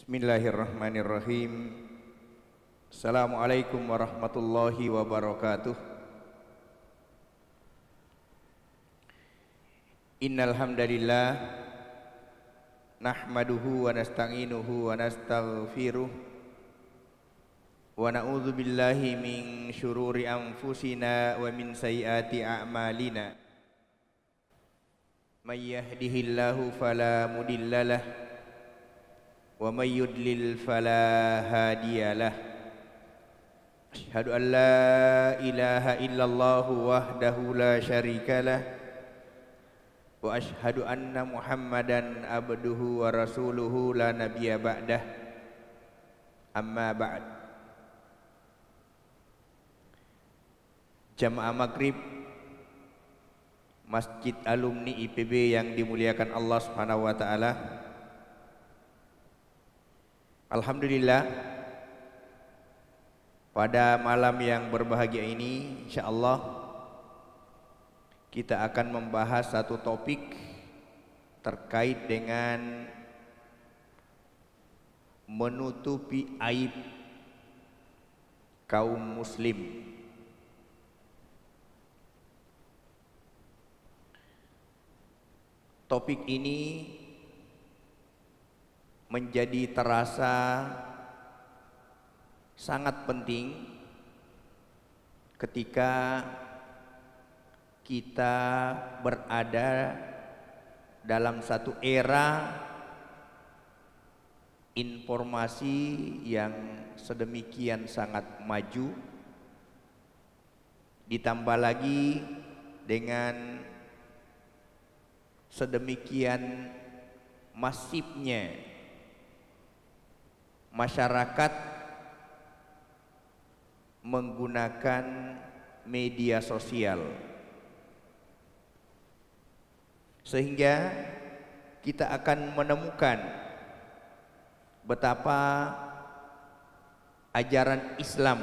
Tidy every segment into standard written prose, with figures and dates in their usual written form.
Bismillahirrahmanirrahim. Assalamualaikum warahmatullahi wabarakatuh. Innal hamdalillah nahmaduhu wa nasta'inuhu wa nastaghfiruh wa na'udzu billahi min syururi anfusina wa min sayyiati a'malina. May yahdihillahu fala mudhillalah wa may yudlil fala hadiyalah. Asyhadu an la ilaha illallah wahdahu la syarikalah wa asyhadu anna Muhammadan abduhu wa rasuluhu la nabiyya ba'dah. Amma ba'd. Jamaah Maghrib Masjid Alumni IPB yang dimuliakan Allah Subhanahu wa taala. Alhamdulillah, pada malam yang berbahagia ini insyaallah kita akan membahas satu topik terkait dengan menutupi aib kaum muslim. Topik ini menjadi terasa sangat penting ketika kita berada dalam satu era informasi yang sedemikian sangat maju, ditambah lagi dengan sedemikian masifnya masyarakat menggunakan media sosial, sehingga kita akan menemukan betapa ajaran Islam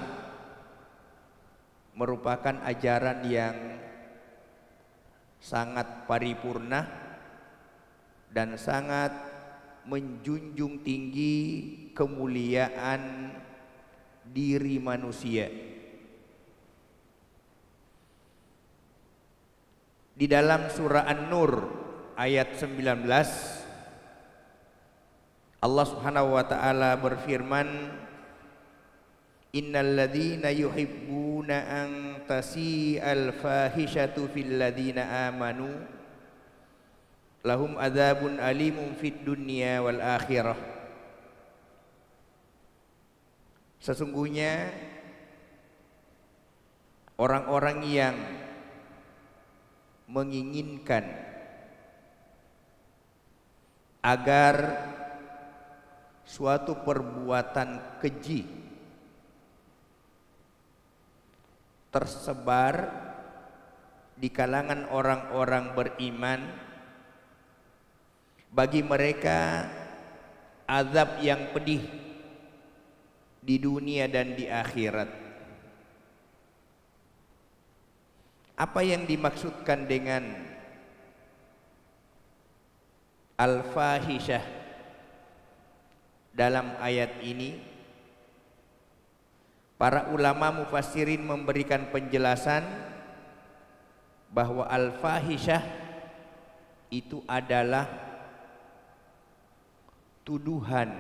merupakan ajaran yang sangat paripurna dan sangat menjunjung tinggi kemuliaan diri manusia. Di dalam surah An-Nur ayat 19 Allah Subhanahu wa taala berfirman, innal ladzina yuhibbuna an tasi'al fahishatu fil ladzina amanu lahum adzabun alimun fid dunya wal akhirah. Sesungguhnya orang-orang yang menginginkan agar suatu perbuatan keji tersebar di kalangan orang-orang beriman, bagi mereka azab yang pedih di dunia dan di akhirat. Apa yang dimaksudkan dengan al-fahishah dalam ayat ini? Para ulama mufassirin memberikan penjelasan bahwa al-fahishah itu adalah tuduhan,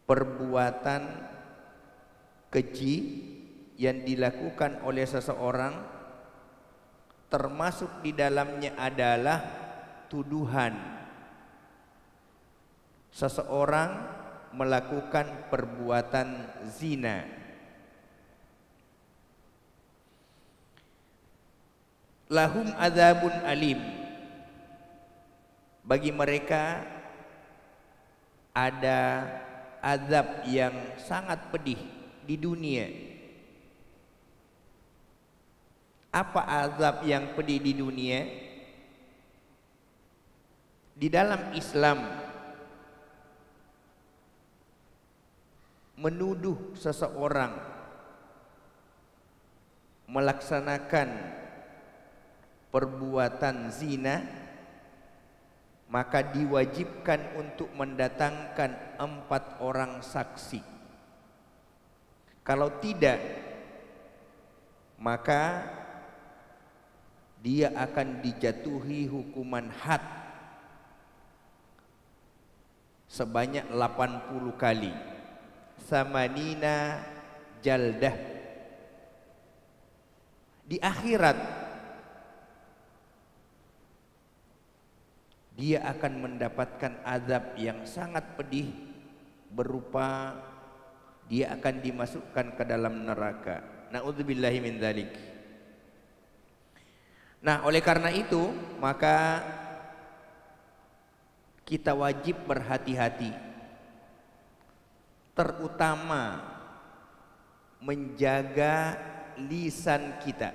perbuatan keji yang dilakukan oleh seseorang, termasuk di dalamnya adalah tuduhan seseorang melakukan perbuatan zina. Lahum adzabun alim, bagi mereka ada azab yang sangat pedih di dunia. Apa azab yang pedih di dunia? Di dalam Islam menuduh seseorang melaksanakan perbuatan zina maka diwajibkan untuk mendatangkan 4 orang saksi. Kalau tidak, maka dia akan dijatuhi hukuman had sebanyak 80 kali. Samanina jaldah. Di akhirat dia akan mendapatkan azab yang sangat pedih, berupa dia akan dimasukkan ke dalam neraka. Na'udzubillahi min dzalik. Nah, oleh karena itu maka kita wajib berhati-hati, terutama menjaga lisan kita.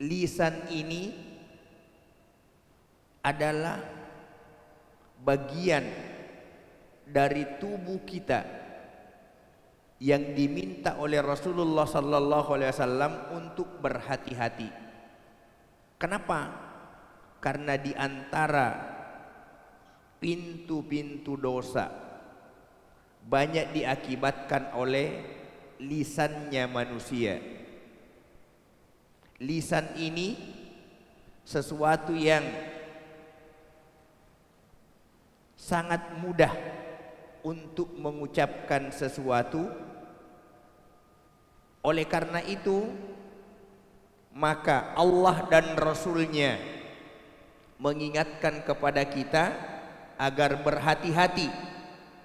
Lisan ini adalah bagian dari tubuh kita yang diminta oleh Rasulullah sallallahu alaihi wasallam untuk berhati-hati. Kenapa? Karena di antara pintu-pintu dosa banyak diakibatkan oleh lisannya manusia. Lisan ini sesuatu yang sangat mudah untuk mengucapkan sesuatu. Oleh karena itu maka Allah dan Rasul-Nya mengingatkan kepada kita agar berhati-hati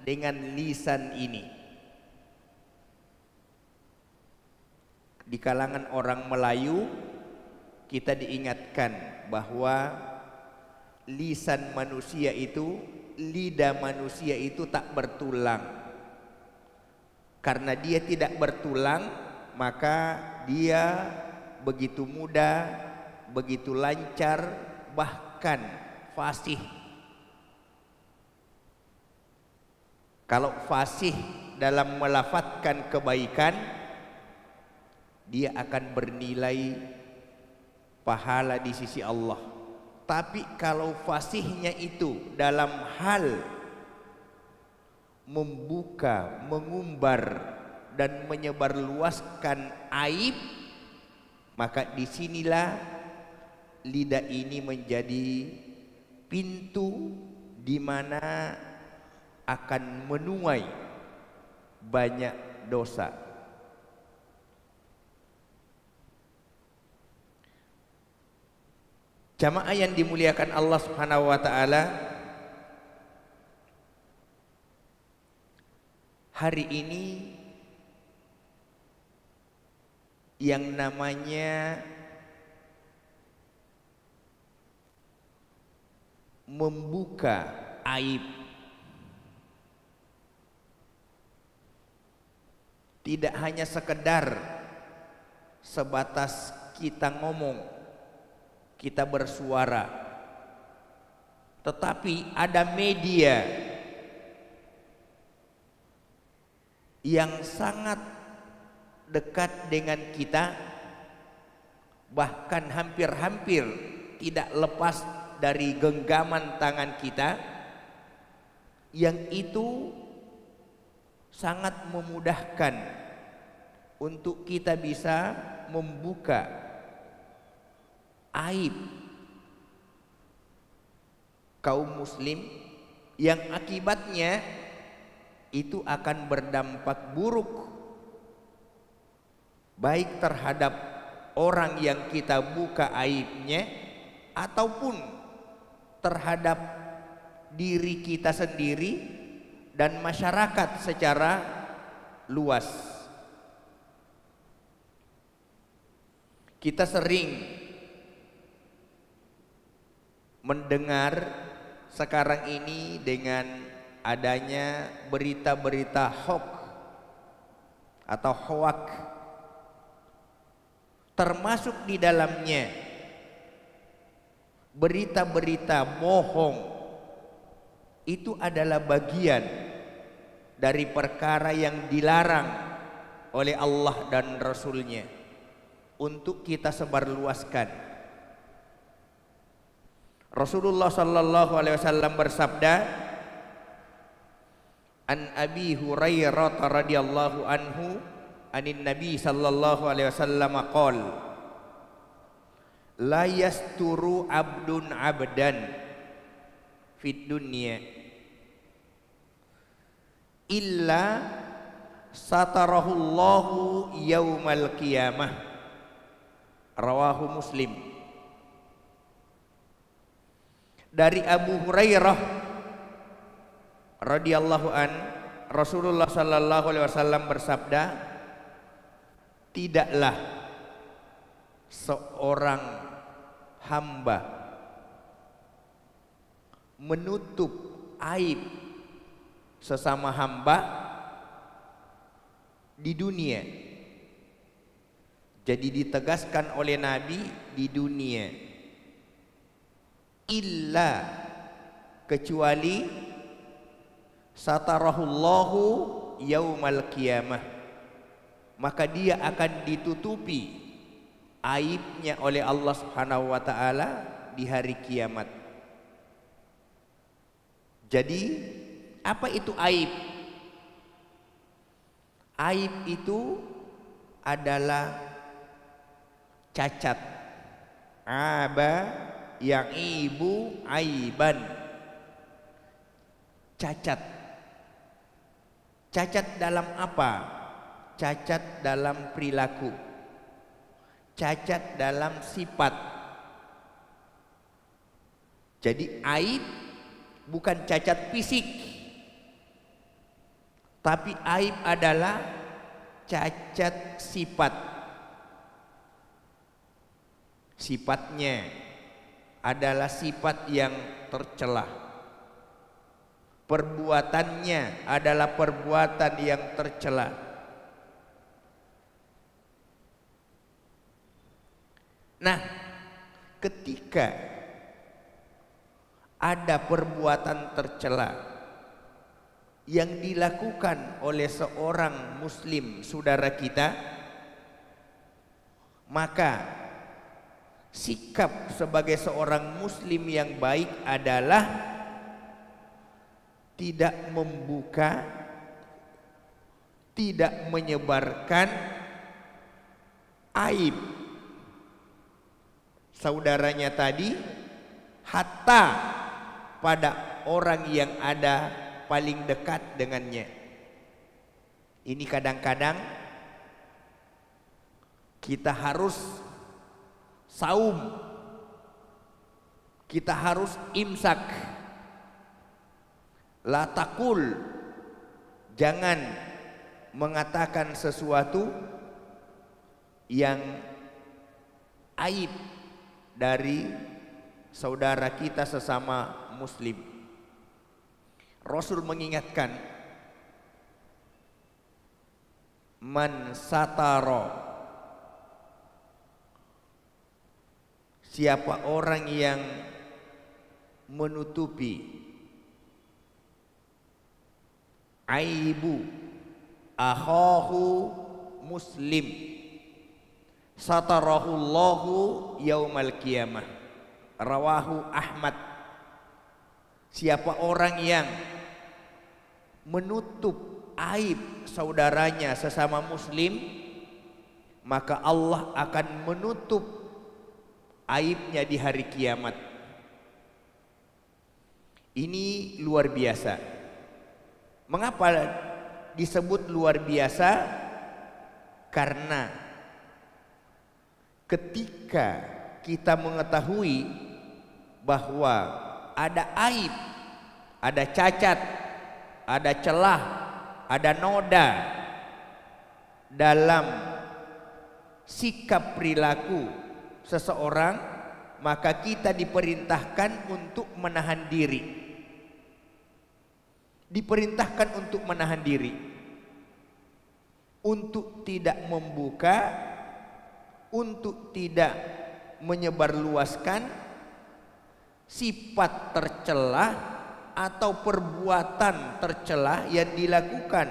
dengan lisan ini. Di kalangan orang Melayu kita diingatkan bahwa lisan manusia itu, lidah manusia itu tak bertulang. Karena dia tidak bertulang, maka dia begitu mudah, begitu lancar, bahkan fasih. Kalau fasih dalam melafadzkan kebaikan, dia akan bernilai pahala di sisi Allah. Tapi kalau fasihnya itu dalam hal membuka, mengumbar dan menyebarluaskan aib, maka disinilah lidah ini menjadi pintu di mana akan menuai banyak dosa. Jamaah yang dimuliakan Allah Subhanahu wa taala, hari ini yang namanya membuka aib tidak hanya sekedar sebatas kita ngomong, kita bersuara, tetapi ada media yang sangat dekat dengan kita, bahkan hampir-hampir tidak lepas dari genggaman tangan kita, yang itu sangat memudahkan untuk kita bisa membuka aib kaum muslim yang akibatnya itu akan berdampak buruk baik terhadap orang yang kita buka aibnya ataupun terhadap diri kita sendiri dan masyarakat secara luas. Kita sering mendengar sekarang ini dengan adanya berita-berita hoax atau hoak, termasuk di dalamnya berita-berita bohong. Itu adalah bagian dari perkara yang dilarang oleh Allah dan Rasul-Nya untuk kita sebarluaskan. Rasulullah sallallahu alaihi wasallam bersabda, An Abi Hurairah radhiyallahu anhu anin Nabi sallallahu alaihi wasallam qol la yasturu abdun abdan fid dunya illa satarahullahu yaumal qiyamah. Rawahu Muslim. Dari Abu Hurairah radhiyallahu an, Rasulullah sallallahu alaihi wasallam bersabda, tidaklah seorang hamba menutup aib sesama hamba di dunia. Jadi ditegaskan oleh Nabi di dunia, illa kecuali satarahullahu yaumal qiyamah, maka dia akan ditutupi aibnya oleh Allah Subhanahu wa taala di hari kiamat. Jadi apa itu aib? Aib itu adalah cacat. Aba yang ibu aiban. Cacat. Cacat dalam apa? Cacat dalam perilaku. Cacat dalam sifat. Jadi aib bukan cacat fisik, tapi aib adalah cacat sifat. Sifatnya adalah sifat yang tercela. Perbuatannya adalah perbuatan yang tercela. Nah, ketika ada perbuatan tercela yang dilakukan oleh seorang muslim saudara kita, maka sikap sebagai seorang muslim yang baik adalah tidak membuka, tidak menyebarkan aib saudaranya tadi, hatta pada orang yang ada paling dekat dengannya. Ini kadang-kadang kita harus saum, kita harus imsak. La taqul, jangan mengatakan sesuatu yang aib dari saudara kita sesama muslim. Rasul mengingatkan, man satara, siapa orang yang menutupi aibu akhahu muslim, satarahullahu yaumal qiyamah. Rawahu Ahmad. Siapa orang yang menutup aib saudaranya sesama muslim, maka Allah akan menutup aibnya di hari kiamat. Ini luar biasa. Mengapa disebut luar biasa? Karena ketika kita mengetahui bahwa ada aib, ada cacat, ada celah, ada noda dalam sikap perilaku seseorang, maka kita diperintahkan untuk menahan diri. Diperintahkan untuk menahan diri, untuk tidak membuka, untuk tidak menyebarluaskan sifat tercela atau perbuatan tercela yang dilakukan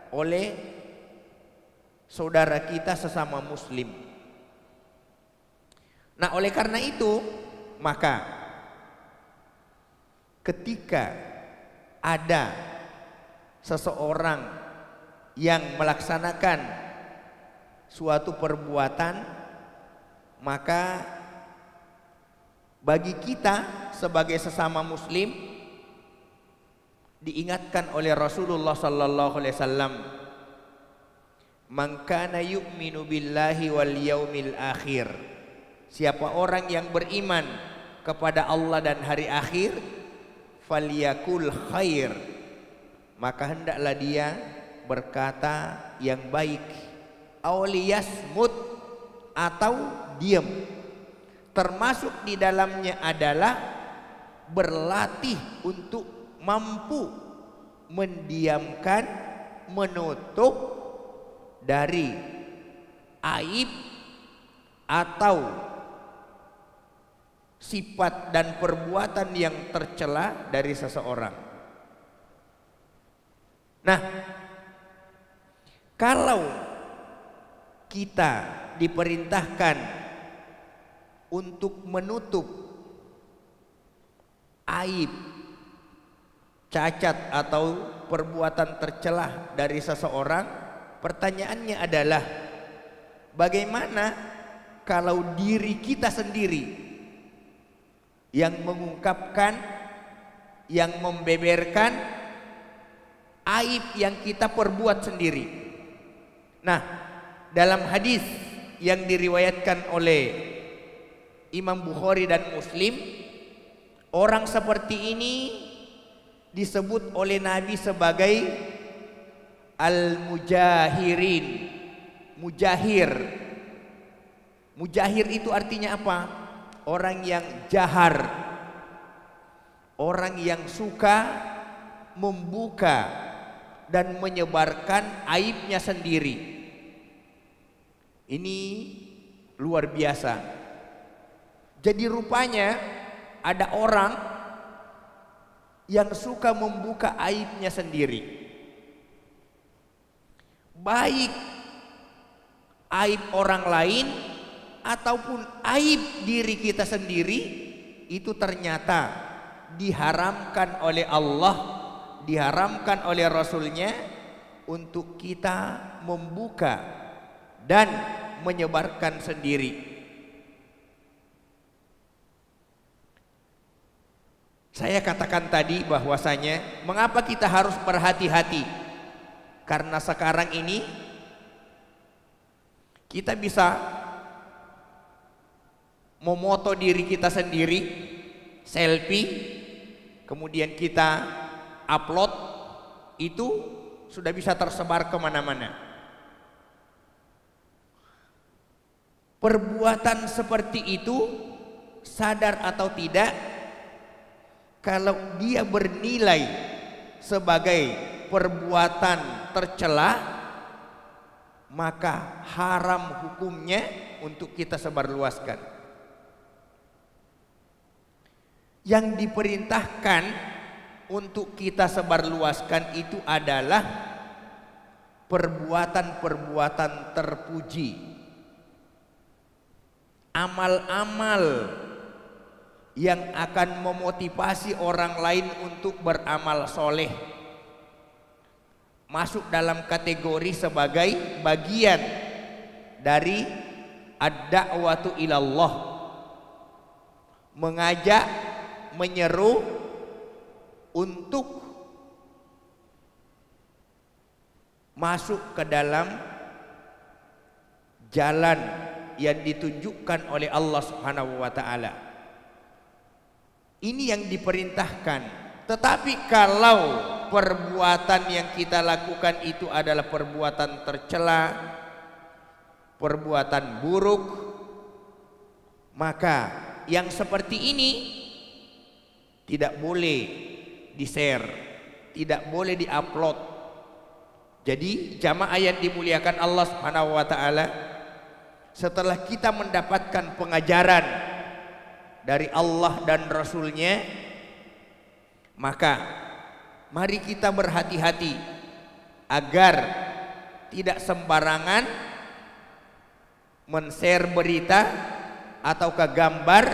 oleh saudara kita sesama muslim. Nah, oleh karena itu, maka ketika ada seseorang yang melaksanakan suatu perbuatan, maka bagi kita sebagai sesama muslim diingatkan oleh Rasulullah sallallahu alaihi wasallam, "Man kana yu'minu billahi wal yaumil akhir." Siapa orang yang beriman kepada Allah dan hari akhir, falyakul khair, maka hendaklah dia berkata yang baik, aw liyasmut, atau diam. Termasuk di dalamnya adalah berlatih untuk mampu mendiamkan, menutup dari aib atau sifat dan perbuatan yang tercela dari seseorang. Nah, kalau kita diperintahkan untuk menutup aib, cacat atau perbuatan tercelah dari seseorang, pertanyaannya adalah bagaimana kalau diri kita sendiri yang mengungkapkan, yang membeberkan aib yang kita perbuat sendiri. Nah, dalam hadis yang diriwayatkan oleh Imam Bukhari dan Muslim, orang seperti ini disebut oleh Nabi sebagai al-mujahirin. Mujahir. Mujahir itu artinya apa? Orang yang jahar, orang yang suka membuka dan menyebarkan aibnya sendiri. Ini luar biasa. Jadi rupanya ada orang yang suka membuka aibnya sendiri. Baik aib orang lain ataupun aib diri kita sendiri, itu ternyata diharamkan oleh Allah, diharamkan oleh Rasulnya untuk kita membuka dan menyebarkan sendiri. Saya katakan tadi bahwasanya mengapa kita harus berhati-hati, karena sekarang ini kita bisa memoto diri kita sendiri, selfie, kemudian kita upload, itu sudah bisa tersebar kemana-mana. Perbuatan seperti itu, sadar atau tidak, kalau dia bernilai sebagai perbuatan tercela, maka haram hukumnya untuk kita sebarluaskan. Yang diperintahkan untuk kita sebarluaskan itu adalah perbuatan-perbuatan terpuji, amal-amal yang akan memotivasi orang lain untuk beramal soleh, masuk dalam kategori sebagai bagian dari ad-da'watu ilallah, mengajak, menyeru untuk masuk ke dalam jalan yang ditunjukkan oleh Allah Subhanahu wa ta'ala. Ini yang diperintahkan. Tetapi kalau perbuatan yang kita lakukan itu adalah perbuatan tercela, perbuatan buruk, maka yang seperti ini tidak boleh di-share, tidak boleh di-upload. Jadi jamaah yang dimuliakan Allah Subhanahu wa ta'ala, setelah kita mendapatkan pengajaran dari Allah dan Rasulnya, maka mari kita berhati-hati agar tidak sembarangan men-share berita ataukah gambar,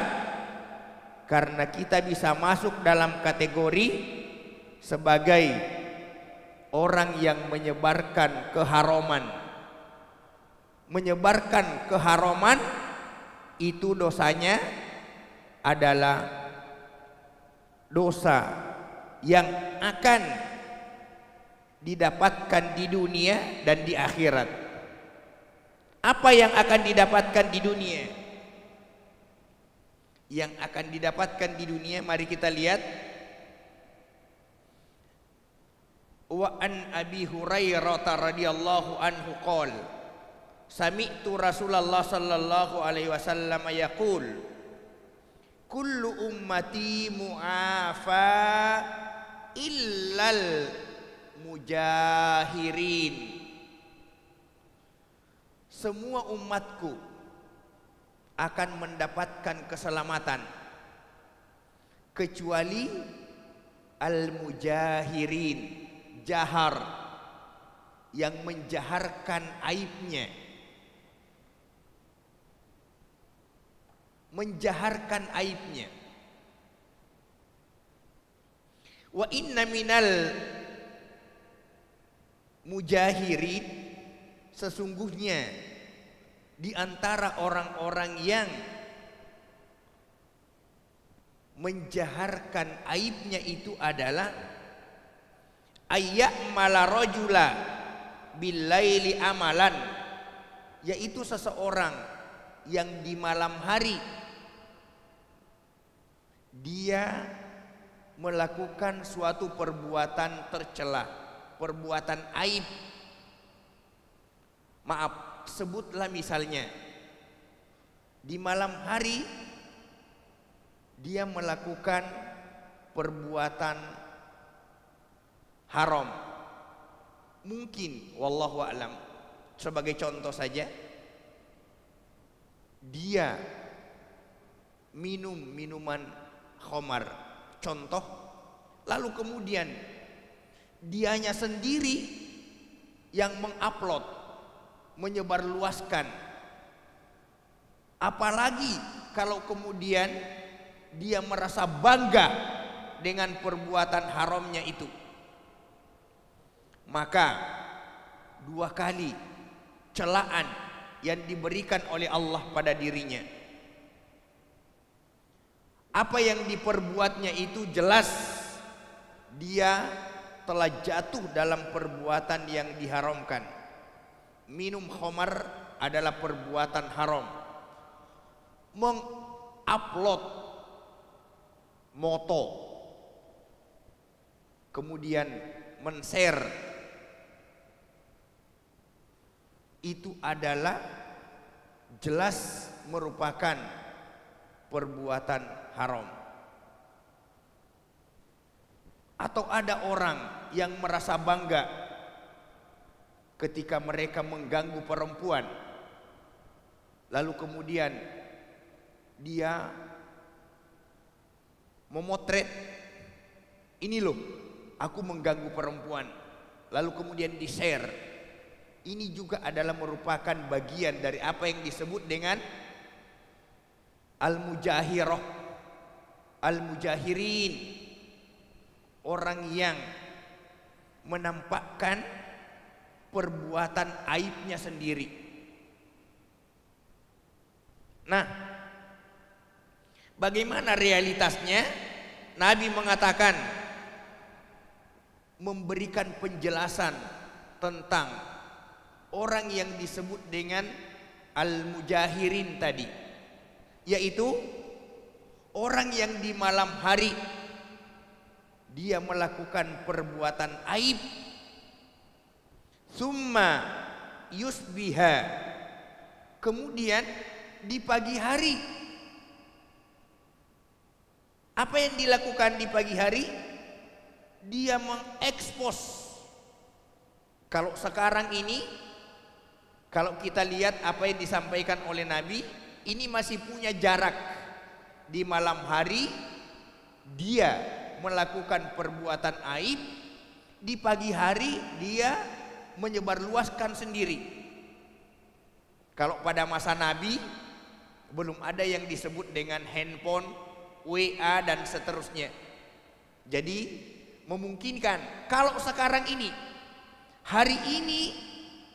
karena kita bisa masuk dalam kategori sebagai orang yang menyebarkan keharaman. Menyebarkan keharaman itu dosanya adalah dosa yang akan didapatkan di dunia dan di akhirat. Apa yang akan didapatkan di dunia? Yang akan didapatkan di dunia, mari kita lihat. Wa an Abi Hurairah radhiyallahu anhu qala sami'tu Rasulullah sallallahu alaihi wasallam yaqul kullu ummati mu'afa illal mujahirin. Semua umatku akan mendapatkan keselamatan kecuali al-mujahirin, jahar, yang menjaharkan aibnya, menjaharkan aibnya. Wa inna minal mujahirin, sesungguhnya di antara orang-orang yang menjaharkan aibnya itu adalah ayya'mala rajula billaili amalan, yaitu seseorang yang di malam hari dia melakukan suatu perbuatan tercela, perbuatan aib. Maaf, sebutlah misalnya di malam hari dia melakukan perbuatan haram. Mungkin wallahu a'lam, sebagai contoh saja, dia minum minuman khamar, contoh, lalu kemudian dianya sendiri yang mengupload, menyebarluaskan. Apalagi kalau kemudian dia merasa bangga dengan perbuatan haramnya itu, maka dua kali celaan yang diberikan oleh Allah pada dirinya. Apa yang diperbuatnya itu jelas dia telah jatuh dalam perbuatan yang diharamkan. Minum khamar adalah perbuatan haram. Mengupload moto, kemudian men-share, itu adalah jelas merupakan perbuatan haram. Atau ada orang yang merasa bangga ketika mereka mengganggu perempuan, lalu kemudian dia memotret, ini loh aku mengganggu perempuan, lalu kemudian di-share. Ini juga adalah merupakan bagian dari apa yang disebut dengan al-mujahirah, al-mujahirin, orang yang menampakkan perbuatan aibnya sendiri. Nah, bagaimana realitasnya? Nabi mengatakan, memberikan penjelasan tentang orang yang disebut dengan al-mujahirin tadi, yaitu orang yang di malam hari dia melakukan perbuatan aib, summa yusbiha, kemudian di pagi hari apa yang dilakukan di pagi hari? Dia mengekspos. Kalau sekarang ini, kalau kita lihat apa yang disampaikan oleh Nabi, ini masih punya jarak. Di malam hari dia melakukan perbuatan aib, di pagi hari dia menyebarluaskan sendiri. Kalau pada masa Nabi belum ada yang disebut dengan handphone, WA dan seterusnya. Jadi memungkinkan kalau sekarang ini, hari ini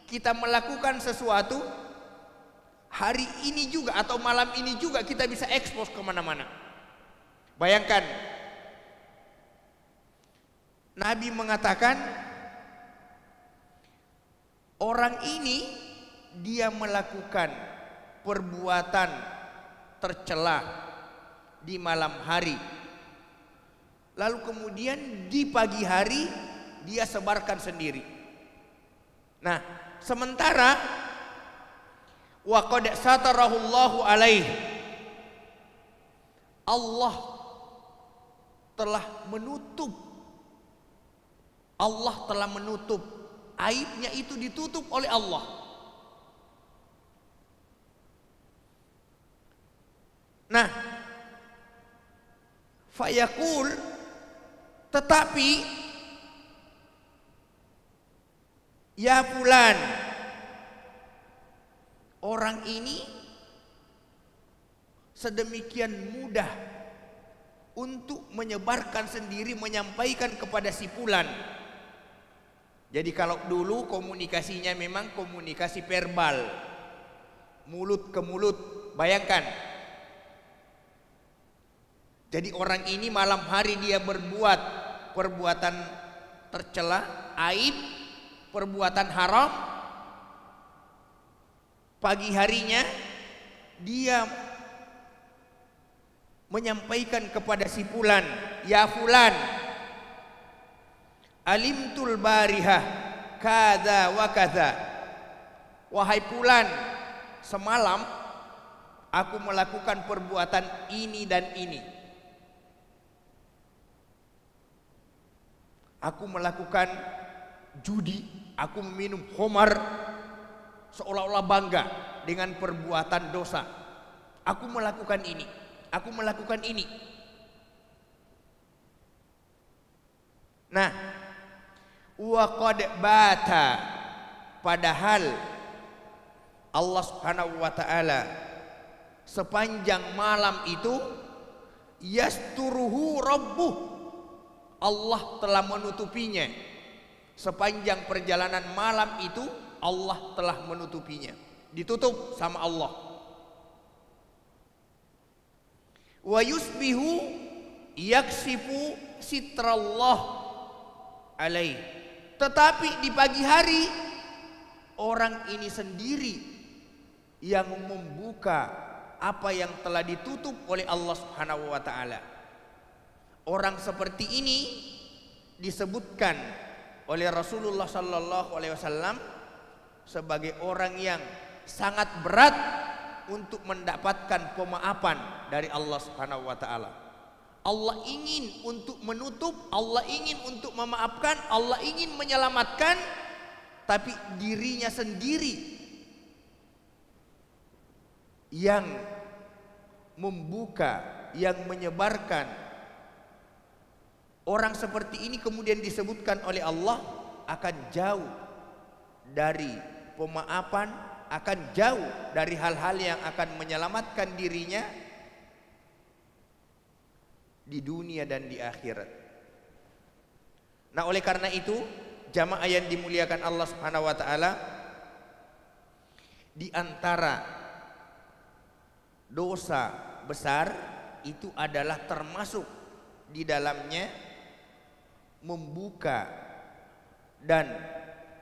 kita melakukan sesuatu, hari ini juga atau malam ini juga kita bisa ekspos kemana-mana. Bayangkan, Nabi mengatakan orang ini dia melakukan perbuatan tercela di malam hari, lalu kemudian di pagi hari dia sebarkan sendiri. Nah, sementara wa qad satarahullahu alaih, Allah telah menutup, Allah telah menutup aibnya, itu ditutup oleh Allah. Nah, fayaqul, tetapi ya fulan, orang ini sedemikian mudah untuk menyebarkan sendiri, menyampaikan kepada si fulan. Jadi kalau dulu komunikasinya memang komunikasi verbal, mulut ke mulut. Bayangkan, jadi orang ini malam hari dia berbuat perbuatan tercela, aib, perbuatan haram. Pagi harinya dia menyampaikan kepada si fulan, ya fulan, alimtul barihah kada wa kada, wahai fulan, semalam aku melakukan perbuatan ini dan ini. Aku melakukan judi, aku meminum khamar, seolah-olah bangga dengan perbuatan dosa. Aku melakukan ini, aku melakukan ini. Nah, wa qad bata, padahal Allah Subhanahu wa taala sepanjang malam itu yasturuhu rabbuh, Allah telah menutupinya. Sepanjang perjalanan malam itu Allah telah menutupinya, ditutup sama Allah. Wa yusbihu yaksifu sitrallah alaih, tetapi di pagi hari orang ini sendiri yang membuka apa yang telah ditutup oleh Allah Subhanahu wa taala. Orang seperti ini disebutkan oleh Rasulullah sallallahu alaihi wasallam sebagai orang yang sangat berat untuk mendapatkan pemaafan dari Allah Subhanahu wa taala. Allah ingin untuk menutup, Allah ingin untuk memaafkan, Allah ingin menyelamatkan, tapi dirinya sendiri yang membuka, yang menyebarkan. Orang seperti ini kemudian disebutkan oleh Allah akan jauh dari pemaafan, akan jauh dari hal-hal yang akan menyelamatkan dirinya di dunia dan di akhirat. Nah, oleh karena itu jamaah yang dimuliakan Allah Subhanahu wa taala, di antara dosa besar itu adalah termasuk di dalamnya membuka dan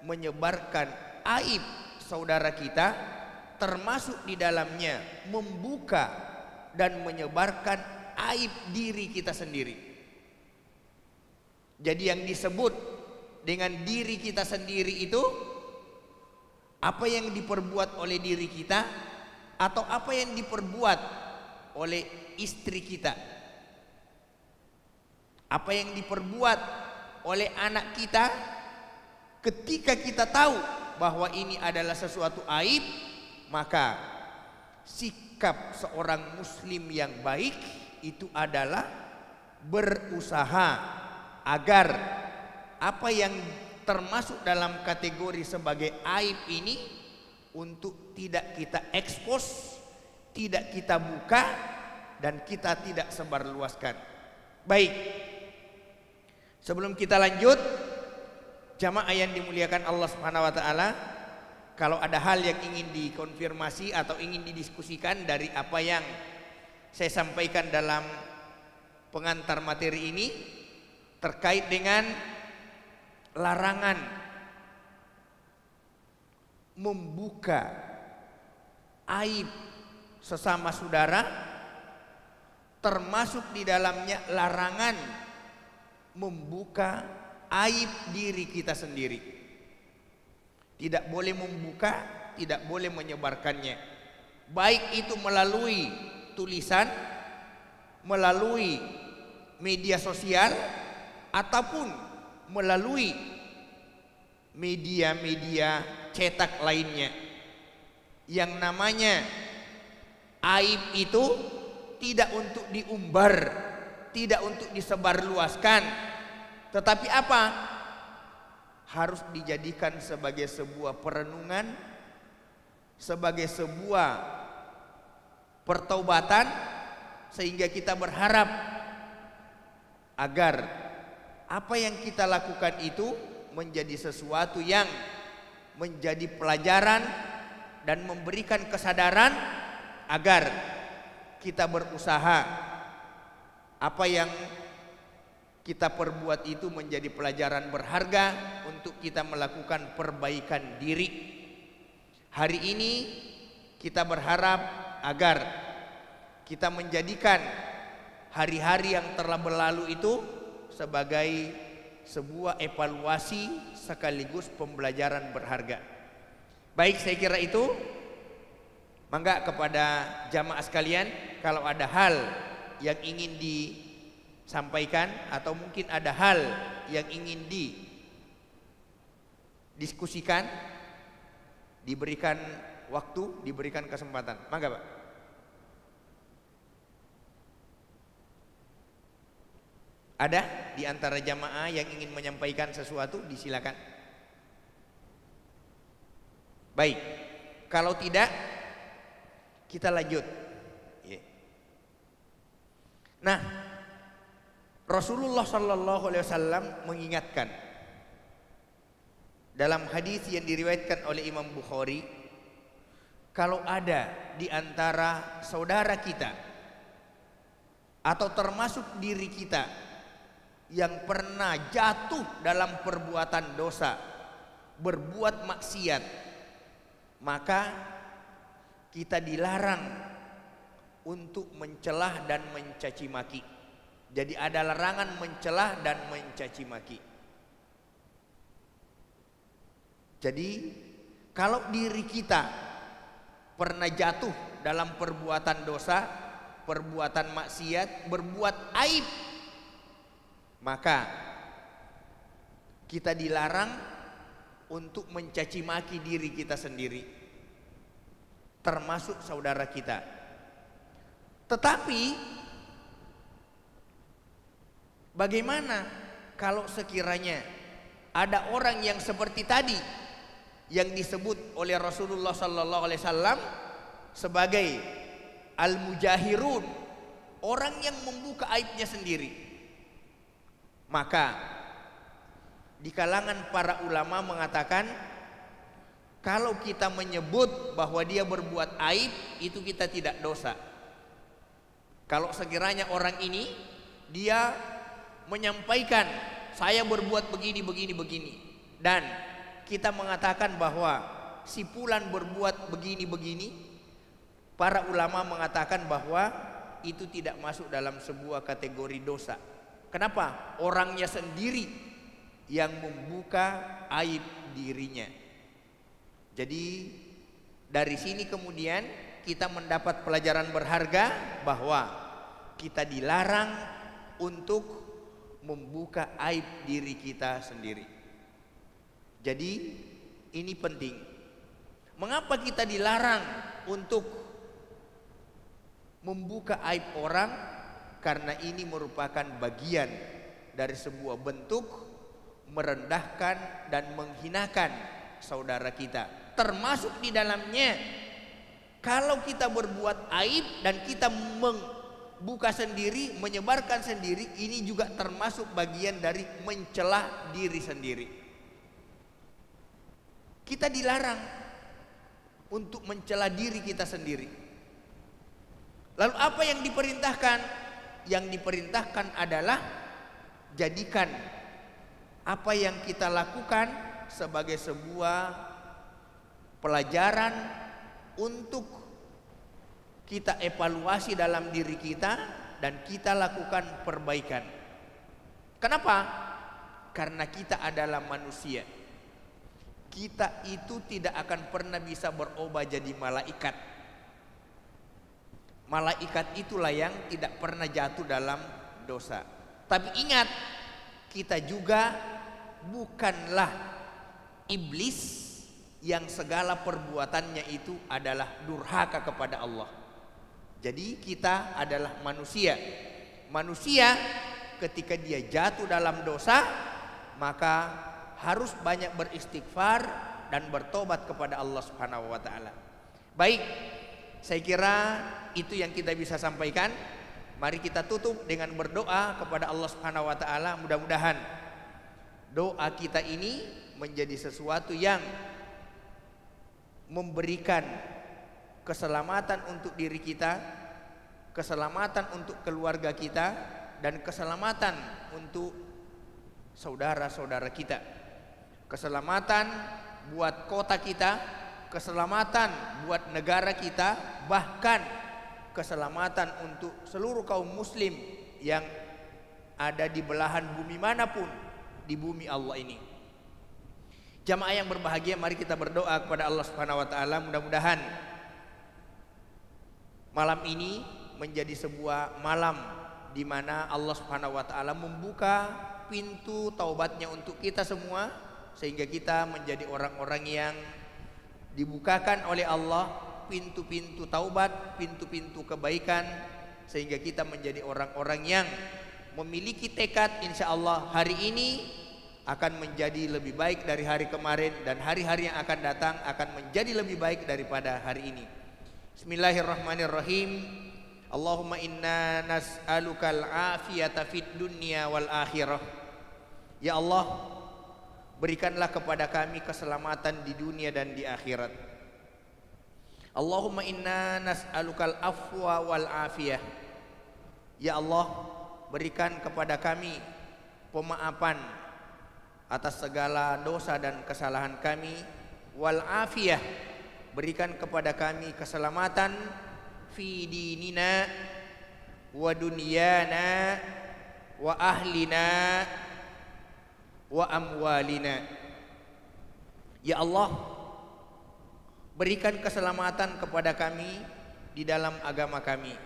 menyebarkan aib saudara kita, termasuk di dalamnya membuka dan menyebarkan aib diri kita sendiri. Jadi yang disebut dengan diri kita sendiri itu apa yang diperbuat oleh diri kita atau apa yang diperbuat oleh istri kita, apa yang diperbuat oleh anak kita. Ketika kita tahu bahwa ini adalah sesuatu aib, maka sikap seorang muslim yang baik itu adalah berusaha agar apa yang termasuk dalam kategori sebagai aib ini untuk tidak kita ekspos, tidak kita buka, dan kita tidak sebarluaskan. Baik, sebelum kita lanjut, jamaah yang dimuliakan Allah Subhanahu wa taala, kalau ada hal yang ingin dikonfirmasi atau ingin didiskusikan dari apa yang saya sampaikan dalam pengantar materi ini terkait dengan larangan membuka aib sesama saudara, termasuk di dalamnya larangan membuka aib diri kita sendiri. Tidak boleh membuka, tidak boleh menyebarkannya, baik itu melalui tulisan, melalui media sosial, ataupun melalui media-media cetak lainnya. Yang namanya aib itu tidak untuk diumbar, tidak untuk disebarluaskan, tetapi apa? Harus dijadikan sebagai sebuah perenungan, sebagai sebuah pertaubatan, sehingga kita berharap agar apa yang kita lakukan itu menjadi sesuatu yang menjadi pelajaran dan memberikan kesadaran agar kita berusaha apa yang kita perbuat itu menjadi pelajaran berharga untuk kita melakukan perbaikan diri. Hari ini kita berharap agar kita menjadikan hari-hari yang telah berlalu itu sebagai sebuah evaluasi sekaligus pembelajaran berharga. Baik, saya kira itu. Mangga kepada jamaah sekalian, kalau ada hal yang ingin disampaikan atau mungkin ada hal yang ingin didiskusikan, diberikan waktu, diberikan kesempatan. Mangga, Pak. Ada di antara jamaah yang ingin menyampaikan sesuatu, disilakan. Baik, kalau tidak kita lanjut. Nah, Rasulullah Sallallahu Alaihi Wasallam mengingatkan dalam hadis yang diriwayatkan oleh Imam Bukhari, kalau ada di antara saudara kita atau termasuk diri kita yang pernah jatuh dalam perbuatan dosa, berbuat maksiat, maka kita dilarang untuk mencelah dan mencaci maki. Jadi ada larangan mencelah dan mencaci maki. Jadi kalau diri kita pernah jatuh dalam perbuatan dosa, perbuatan maksiat, berbuat aib, maka kita dilarang untuk mencaci maki diri kita sendiri, termasuk saudara kita. Tetapi bagaimana kalau sekiranya ada orang yang seperti tadi yang disebut oleh Rasulullah Sallallahu Alaihi Wasallam sebagai al-mujahirun, orang yang membuka aibnya sendiri? Maka di kalangan para ulama mengatakan, kalau kita menyebut bahwa dia berbuat aib, itu kita tidak dosa. Kalau sekiranya orang ini dia menyampaikan saya berbuat begini, dan kita mengatakan bahwa si fulan berbuat begini, para ulama mengatakan bahwa itu tidak masuk dalam sebuah kategori dosa. Kenapa? Orangnya sendiri yang membuka aib dirinya. Jadi dari sini kemudian kita mendapat pelajaran berharga bahwa kita dilarang untuk membuka aib diri kita sendiri. Jadi ini penting. Mengapa kita dilarang untuk membuka aib orang? Karena ini merupakan bagian dari sebuah bentuk merendahkan dan menghinakan saudara kita. Termasuk di dalamnya kalau kita berbuat aib dan kita buka sendiri, menyebarkan sendiri, ini juga termasuk bagian dari mencela diri sendiri. Kita dilarang untuk mencela diri kita sendiri. Lalu apa yang diperintahkan? Yang diperintahkan adalah jadikan apa yang kita lakukan sebagai sebuah pelajaran untuk kita evaluasi dalam diri kita dan kita lakukan perbaikan. Kenapa? Karena kita adalah manusia. Kita itu tidak akan pernah bisa berubah jadi malaikat. Malaikat itulah yang tidak pernah jatuh dalam dosa. Tapi ingat, kita juga bukanlah iblis yang segala perbuatannya itu adalah durhaka kepada Allah. Jadi kita adalah manusia. Manusia ketika dia jatuh dalam dosa, maka harus banyak beristighfar dan bertobat kepada Allah Subhanahu wa taala. Baik, saya kira itu yang kita bisa sampaikan. Mari kita tutup dengan berdoa kepada Allah Subhanahu wa taala. Mudah-mudahan doa kita ini menjadi sesuatu yang memberikan keselamatan untuk diri kita, keselamatan untuk keluarga kita, dan keselamatan untuk saudara-saudara kita. Keselamatan buat kota kita, keselamatan buat negara kita, bahkan keselamatan untuk seluruh kaum muslim yang ada di belahan bumi manapun di bumi Allah ini. Jamaah yang berbahagia, mari kita berdoa kepada Allah Subhanahu wa taala. Mudah-mudahan malam ini menjadi sebuah malam di mana Allah Subhanahu wa taala membuka pintu taubatnya untuk kita semua, sehingga kita menjadi orang-orang yang dibukakan oleh Allah pintu-pintu taubat, pintu-pintu kebaikan, sehingga kita menjadi orang-orang yang memiliki tekad insyaallah hari ini akan menjadi lebih baik dari hari kemarin, dan hari-hari yang akan datang akan menjadi lebih baik daripada hari ini. Bismillahirrahmanirrahim. Allahumma inna nas'alukal afiyata fid dunya wal akhirah. Ya Allah, berikanlah kepada kami keselamatan di dunia dan di akhirat. Allahumma inna nas'alukal afwa wal afiyah. Ya Allah, berikan kepada kami pemaafan atas segala dosa dan kesalahan kami. Wal afiyah, berikan kepada kami keselamatan fi dinina wa dunyana wa ahlina wa amwalina. Ya Allah, berikan keselamatan kepada kami di dalam agama kami,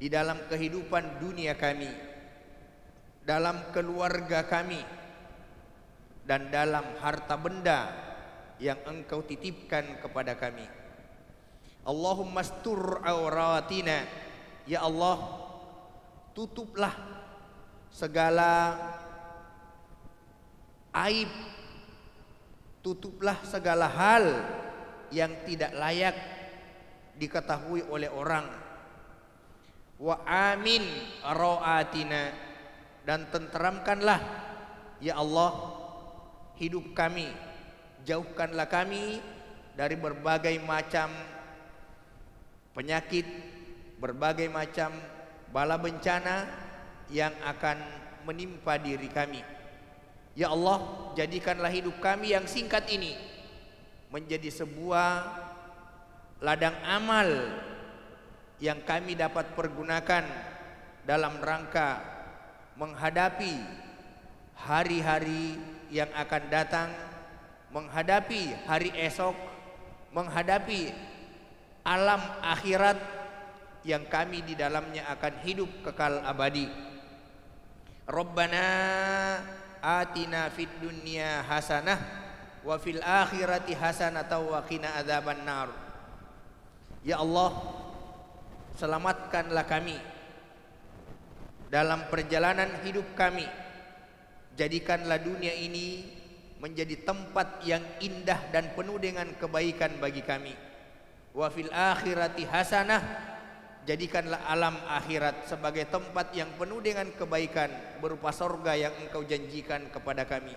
di dalam kehidupan dunia kami, dalam keluarga kami, dan dalam harta benda yang Engkau titipkan kepada kami. Allahumma astur auratina. Ya Allah, tutuplah segala aib, tutuplah segala hal yang tidak layak diketahui oleh orang. Wa amin ra'atina, dan tenteramkanlah ya Allah hidup kami, jauhkanlah kami dari berbagai macam penyakit, berbagai macam bala bencana yang akan menimpa diri kami. Ya Allah, jadikanlah hidup kami yang singkat ini menjadi sebuah ladang amal yang kami dapat pergunakan dalam rangka menghadapi hari-hari yang akan datang, menghadapi hari esok, menghadapi alam akhirat yang kami di dalamnya akan hidup kekal abadi. Rabbana atina fid dunya hasanah wa fil akhirati hasanah wa qina adzaban nar. Ya Allah, selamatkanlah kami dalam perjalanan hidup kami. Jadikanlah dunia ini menjadi tempat yang indah dan penuh dengan kebaikan bagi kami. Wa fil akhirati hasanah, jadikanlah alam akhirat sebagai tempat yang penuh dengan kebaikan berupa sorga yang Engkau janjikan kepada kami.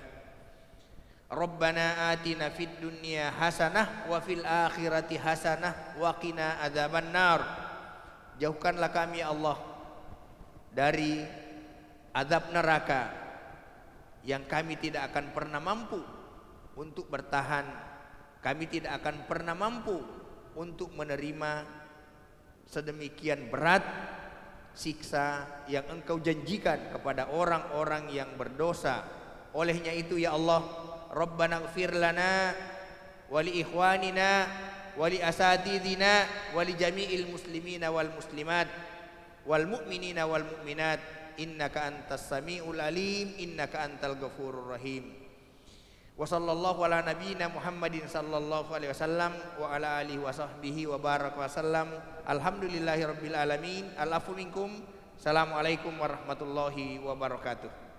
Rabbana atina fid dunya hasanah wa fil akhirati hasanah wa qina adzabannar. Jauhkanlah kami Allah dari azab neraka yang kami tidak akan pernah mampu untuk bertahan, kami tidak akan pernah mampu untuk menerima sedemikian berat siksa yang Engkau janjikan kepada orang-orang yang berdosa. Olehnya itu ya Allah, Rabbana ighfir lana wa li ikhwanina wa li asatidina wa li jami'il muslimina wal muslimat wal mu'minina wal mu'minat innaka antas sami'ul alim innaka antal ghafurur rahim. Wa sallallahu ala nabiyyina Muhammadin sallallahu alaihi wasallam wa ala alihi wa sahbihi wa baraka wasallam. Alhamdulillahi rabbil alamin. Al-afu minkum. Assalamualaikum warahmatullahi wabarakatuh.